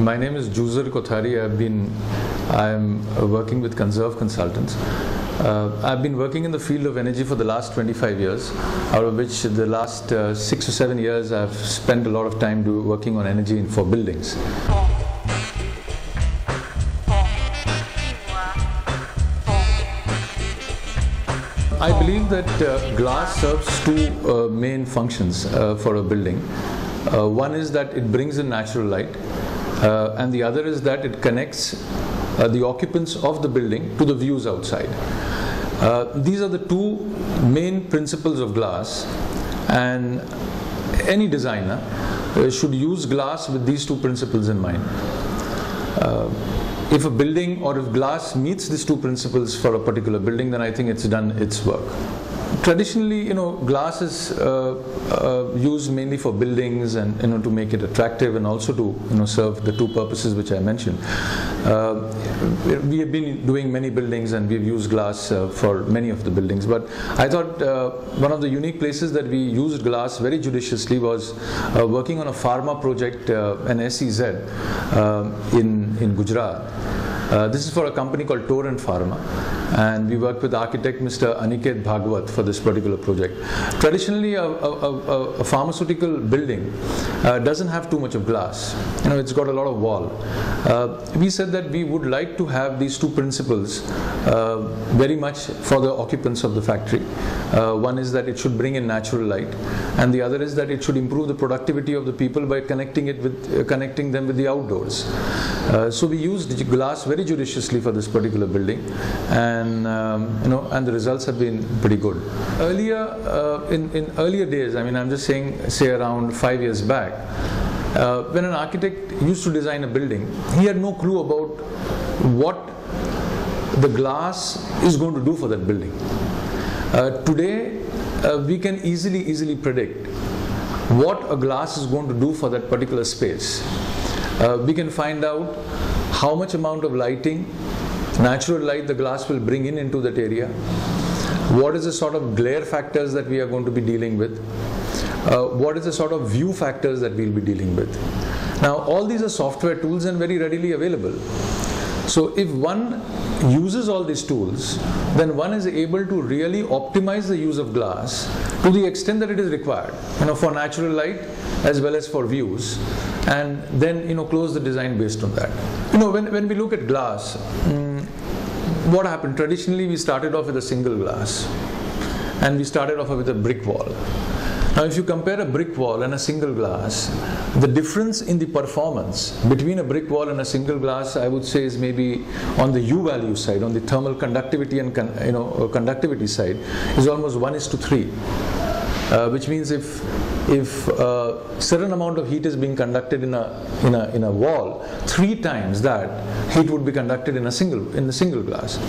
My name is Juzar Kothari. I'm working with Conserve Consultants. I've been working in the field of energy for the last 25 years, out of which the last 6 or 7 years I've spent a lot of time working on energy for buildings. I believe that glass serves two main functions for a building. One is that it brings in natural light, and the other is that it connects the occupants of the building to the views outside. These are the two main principles of glass, and any designer should use glass with these two principles in mind. If a building or if glass meets these two principles for a particular building, then I think it's done its work. Traditionally, glass is used mainly for buildings and to make it attractive, and also to serve the two purposes which I mentioned. We have been doing many buildings and we've used glass for many of the buildings. But I thought one of the unique places that we used glass very judiciously was working on a pharma project, an SEZ in Gujarat. This is for a company called Torrent Pharma, and we worked with architect Mr. Aniket Bhagwat for this particular project. Traditionally, a pharmaceutical building doesn't have too much of glass. It's got a lot of wall. We said that we would like to have these two principles very much for the occupants of the factory. One is that it should bring in natural light, and the other is that it should improve the productivity of the people by connecting them with the outdoors. So we used glass very judiciously for this particular building, and the results have been pretty good. Earlier, in earlier days, I'm just saying, say around 5 years back, when an architect used to design a building, he had no clue about what the glass is going to do for that building. Today, we can easily predict what a glass is going to do for that particular space. We can find out how much amount of lighting, natural light, the glass will bring into that area. What is the sort of glare factors that we are going to be dealing with? What is the sort of view factors that we'll be dealing with? Now, all these are software tools and very readily available. So if one uses all these tools, then one is able to really optimize the use of glass to the extent that it is required, for natural light as well as for views, and then close the design based on that. When we look at glass, what happened? Traditionally, we started off with a single glass, and we started off with a brick wall. Now, if you compare a brick wall and a single glass, the difference in the performance between a brick wall and a single glass, I would say, is maybe on the U value side, on the thermal conductivity and conductivity side, is almost 1:3, which means if a certain amount of heat is being conducted in a wall, 3 times that heat would be conducted in a single glass.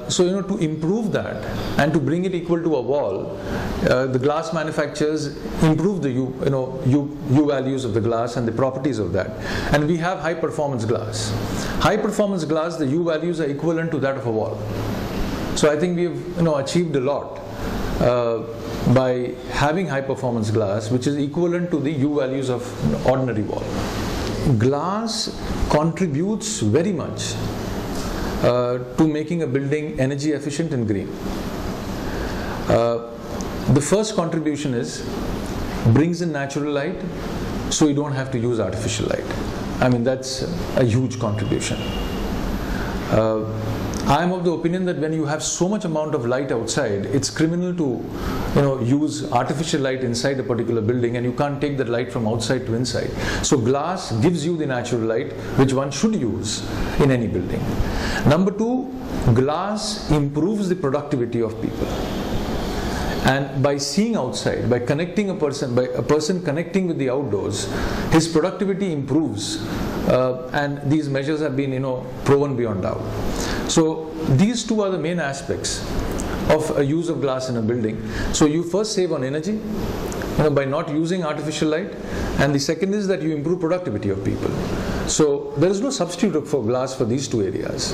So to improve that and to bring it equal to a wall, the glass manufacturers improve the U values of the glass and the properties of that. And we have high performance glass. High performance glass, the U values are equivalent to that of a wall. So I think we've achieved a lot by having high performance glass, which is equivalent to the U values of ordinary wall. Glass contributes very much to making a building energy efficient and green. The first contribution is brings in natural light, so you don't have to use artificial light. That's a huge contribution. I am of the opinion that when you have so much amount of light outside, it's criminal to use artificial light inside a particular building, and you can't take that light from outside to inside. So glass gives you the natural light which one should use in any building. Number 2, glass improves the productivity of people. And by seeing outside, by connecting a person connecting with the outdoors, his productivity improves, and these measures have been proven beyond doubt. So these two are the main aspects of a use of glass in a building. So you first save on energy by not using artificial light, and the second is that you improve productivity of people. So there is no substitute for glass for these two areas.